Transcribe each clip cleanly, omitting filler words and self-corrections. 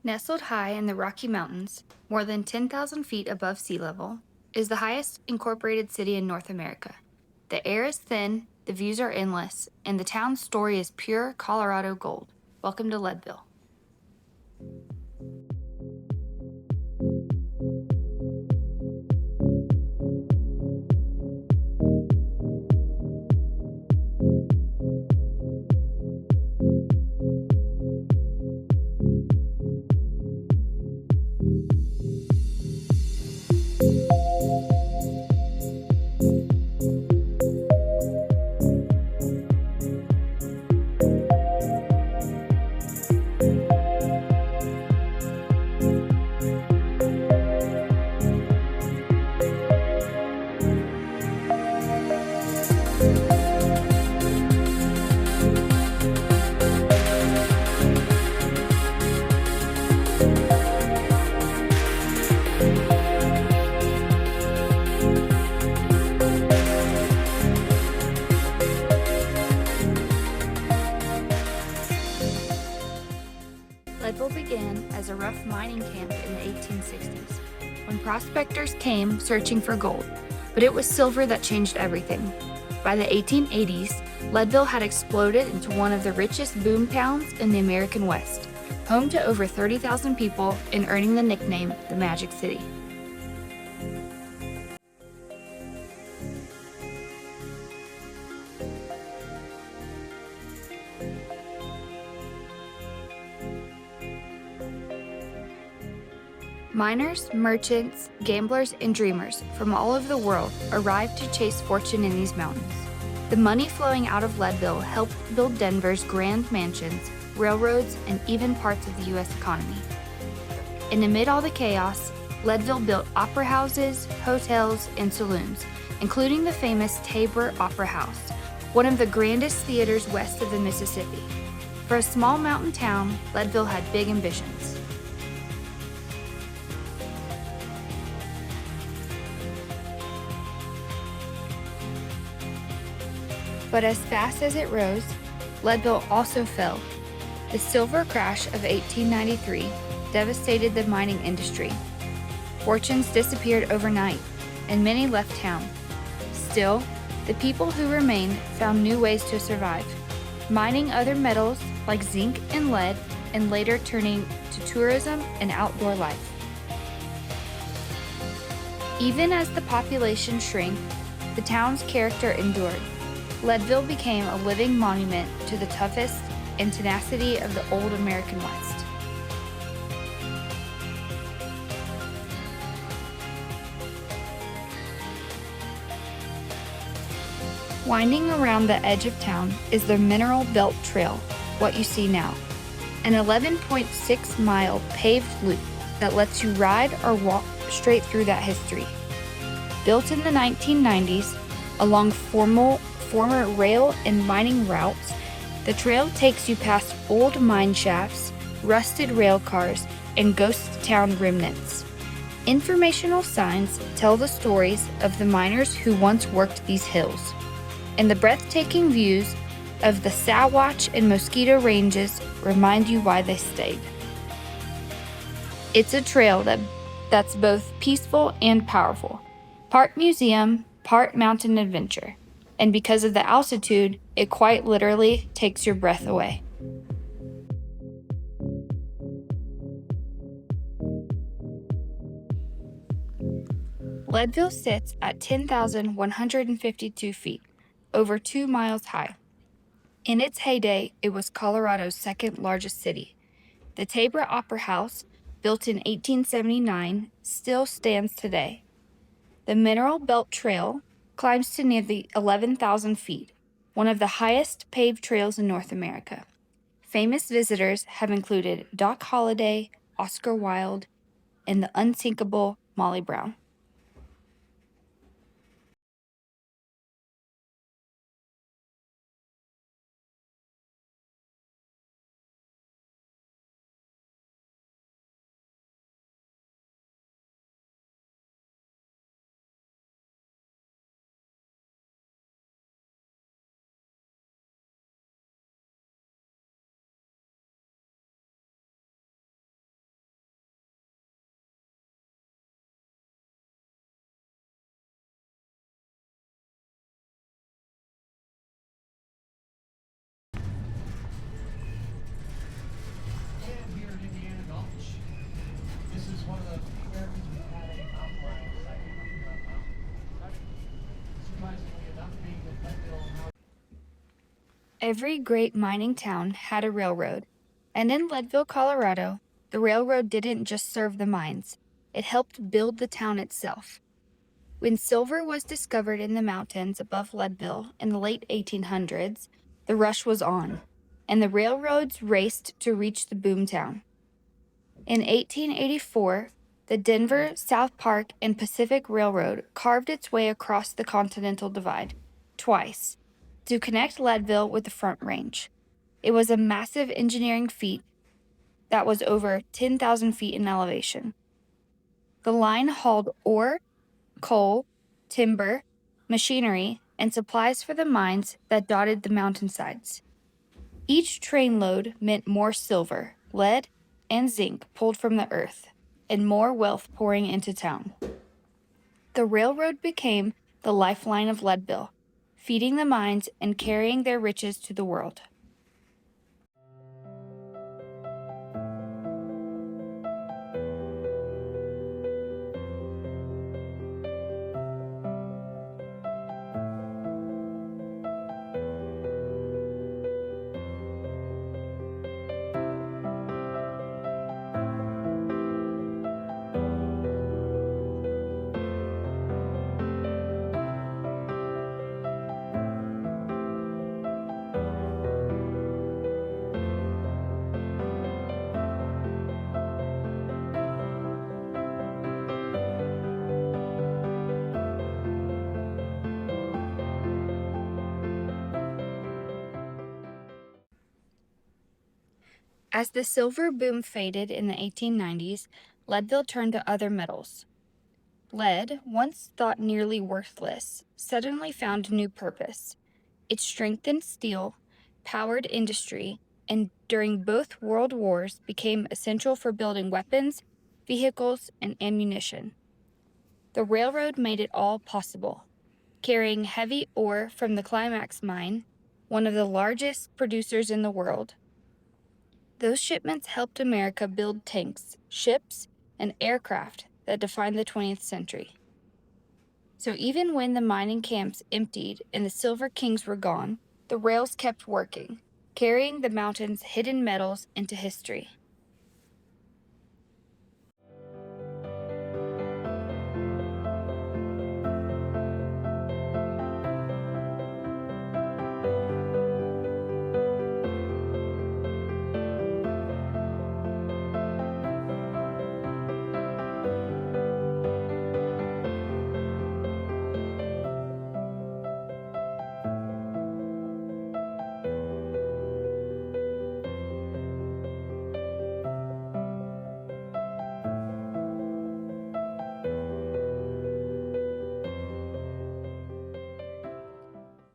Nestled high in the Rocky Mountains, more than 10,000 feet above sea level, is the highest incorporated city in North America. The air is thin, the views are endless, and the town's story is pure Colorado gold. Welcome to Leadville. Leadville began as a rough mining camp in the 1860s, when prospectors came searching for gold, but it was silver that changed everything. By the 1880s, Leadville had exploded into one of the richest boom towns in the American West, home to over 30,000 people and earning the nickname the Magic City. Miners, merchants, gamblers, and dreamers from all over the world arrived to chase fortune in these mountains. The money flowing out of Leadville helped build Denver's grand mansions, railroads, and even parts of the U.S. economy. And amid all the chaos, Leadville built opera houses, hotels, and saloons, including the famous Tabor Opera House, one of the grandest theaters west of the Mississippi. For a small mountain town, Leadville had big ambitions. But as fast as it rose, Leadville also fell. The silver crash of 1893 devastated the mining industry. Fortunes disappeared overnight, and many left town. Still, the people who remained found new ways to survive, mining other metals like zinc and lead, and later turning to tourism and outdoor life. Even as the population shrank, the town's character endured. Leadville became a living monument to the toughest and tenacity of the old American West. Winding around the edge of town is the Mineral Belt Trail, what you see now, an 11.6-mile paved loop that lets you ride or walk straight through that history. Built in the 1990s, along former rail and mining routes, the trail takes you past old mine shafts, rusted rail cars, and ghost town remnants. Informational signs tell the stories of the miners who once worked these hills, and the breathtaking views of the Sawatch and Mosquito Ranges remind you why they stayed. It's a trail that's both peaceful and powerful, part museum, part mountain adventure. And because of the altitude, it quite literally takes your breath away. Leadville sits at 10,152 feet, over 2 miles high. In its heyday, it was Colorado's second largest city. The Tabor Opera House, built in 1879, still stands today. The Mineral Belt Trail climbs to nearly 11,000 feet, one of the highest paved trails in North America. Famous visitors have included Doc Holliday, Oscar Wilde, and the unsinkable Molly Brown. Every great mining town had a railroad, and in Leadville, Colorado, the railroad didn't just serve the mines, it helped build the town itself. When silver was discovered in the mountains above Leadville in the late 1800s, the rush was on, and the railroads raced to reach the boomtown. In 1884, the Denver, South Park, and Pacific Railroad carved its way across the Continental Divide, twice, to connect Leadville with the Front Range. It was a massive engineering feat that was over 10,000 feet in elevation. The line hauled ore, coal, timber, machinery, and supplies for the mines that dotted the mountainsides. Each train load meant more silver, lead, and zinc pulled from the earth, and more wealth pouring into town. The railroad became the lifeline of Leadville, feeding the mines and carrying their riches to the world. As the silver boom faded in the 1890s, Leadville turned to other metals. Lead, once thought nearly worthless, suddenly found new purpose. It strengthened steel, powered industry, and during both world wars became essential for building weapons, vehicles, and ammunition. The railroad made it all possible, carrying heavy ore from the Climax mine, one of the largest producers in the world. Those shipments helped America build tanks, ships, and aircraft that defined the 20th century. So even when the mining camps emptied and the Silver Kings were gone, the rails kept working, carrying the mountain's hidden metals into history.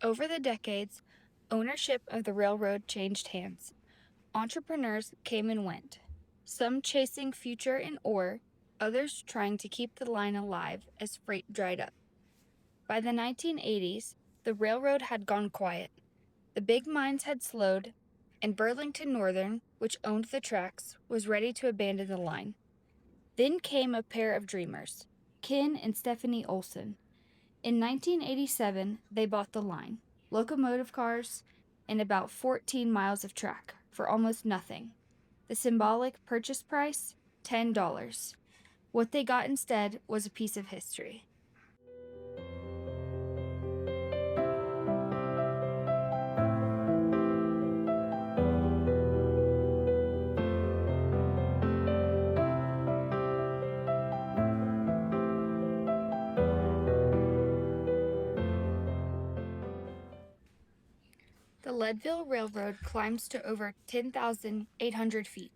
Over the decades, ownership of the railroad changed hands. Entrepreneurs came and went, some chasing future in ore, others trying to keep the line alive as freight dried up. By the 1980s, the railroad had gone quiet. The big mines had slowed, and Burlington Northern, which owned the tracks, was ready to abandon the line. Then came a pair of dreamers, Ken and Stephanie Olson. In 1987, they bought the line, locomotive cars, and about 14 miles of track for almost nothing. The symbolic purchase price, $10. What they got instead was a piece of history. The Leadville Railroad climbs to over 10,800 feet,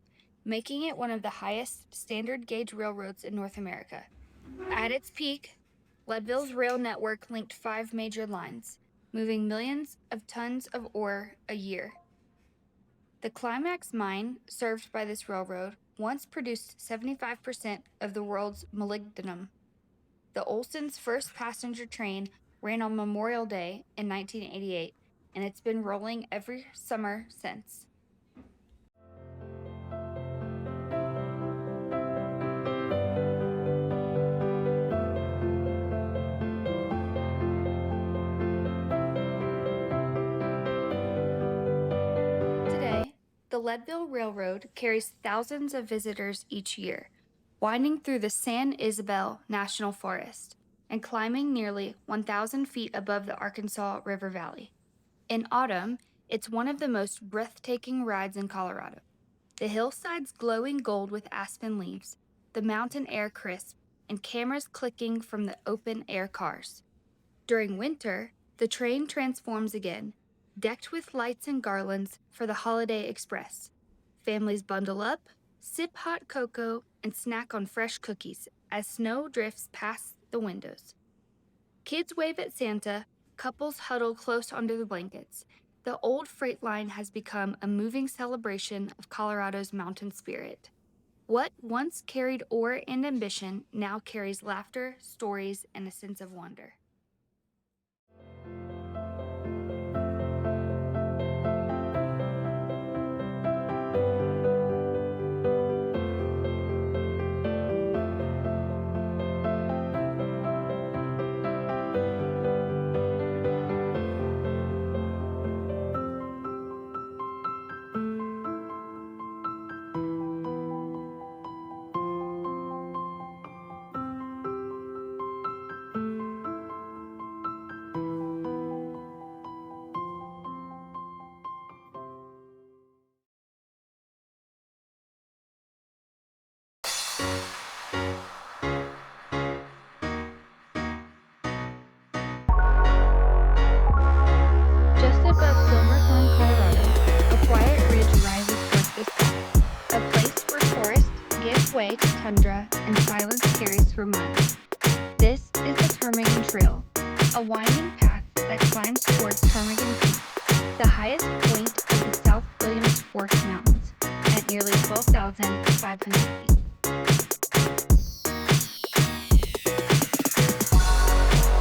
making it one of the highest standard gauge railroads in North America. At its peak, Leadville's rail network linked 5 major lines, moving millions of tons of ore a year. The Climax mine, served by this railroad, once produced 75% of the world's molybdenum. The Olsons' first passenger train ran on Memorial Day in 1988, and it's been rolling every summer since. The Leadville Railroad carries thousands of visitors each year, winding through the San Isabel National Forest and climbing nearly 1,000 feet above the Arkansas River Valley. In autumn, it's one of the most breathtaking rides in Colorado. The hillsides glowing gold with aspen leaves, the mountain air crisp, and cameras clicking from the open-air cars. During winter, the train transforms again, decked with lights and garlands for the Holiday Express. Families bundle up, sip hot cocoa, and snack on fresh cookies as snow drifts past the windows. Kids wave at Santa, couples huddle close under the blankets. The old freight line has become a moving celebration of Colorado's mountain spirit. What once carried ore and ambition now carries laughter, stories, and a sense of wonder. Just above Silverthorne, Colorado, a quiet ridge rises towards the sky, a place where forests give way to tundra and silence carries for miles. This is the Ptarmigan Trail, a winding path that climbs towards Ptarmigan Peak, the highest point of the South Williams Fork Mountains, at nearly 12,500 feet.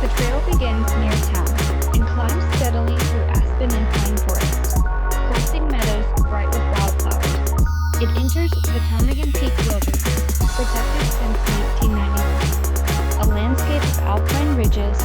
The trail begins near town and climbs steadily through aspen and pine forests, crossing meadows bright with wildflowers. It enters the Ptarmigan Peak Wilderness, protected since 1991, a landscape of alpine ridges,